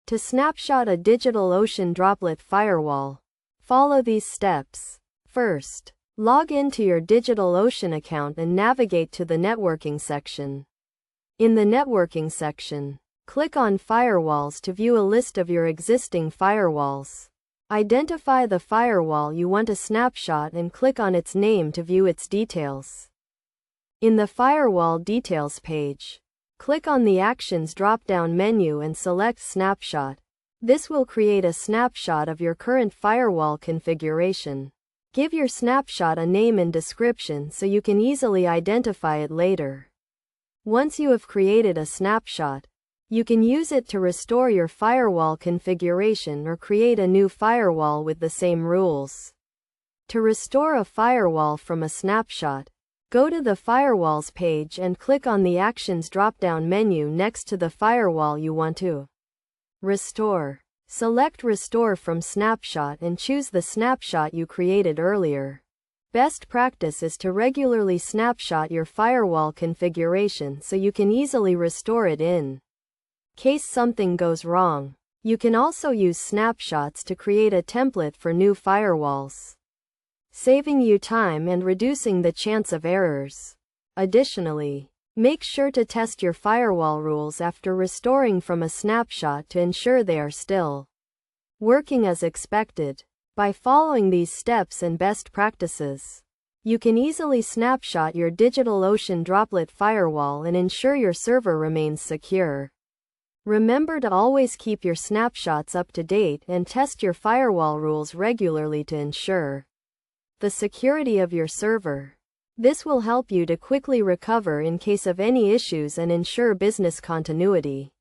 To snapshot a DigitalOcean Droplet Firewall, follow these steps. First, log into your DigitalOcean account and navigate to the networking section. In the networking section, click on Firewalls to view a list of your existing firewalls. Identify the firewall you want to snapshot and click on its name to view its details. In the Firewall Details page, click on the Actions drop-down menu and select Snapshot. This will create a snapshot of your current firewall configuration. Give your snapshot a name and description so you can easily identify it later. Once you have created a snapshot, you can use it to restore your firewall configuration or create a new firewall with the same rules. To restore a firewall from a snapshot, go to the Firewalls page and click on the Actions drop-down menu next to the firewall you want to restore. Select Restore from Snapshot and choose the snapshot you created earlier. Best practice is to regularly snapshot your firewall configuration so you can easily restore it in case something goes wrong. You can also use snapshots to create a template for new firewalls, saving you time and reducing the chance of errors. Additionally, make sure to test your firewall rules after restoring from a snapshot to ensure they are still working as expected. By following these steps and best practices, you can easily snapshot your DigitalOcean Droplet Firewall and ensure your server remains secure. Remember to always keep your snapshots up to date and test your firewall rules regularly to ensure the security of your server. This will help you to quickly recover in case of any issues and ensure business continuity.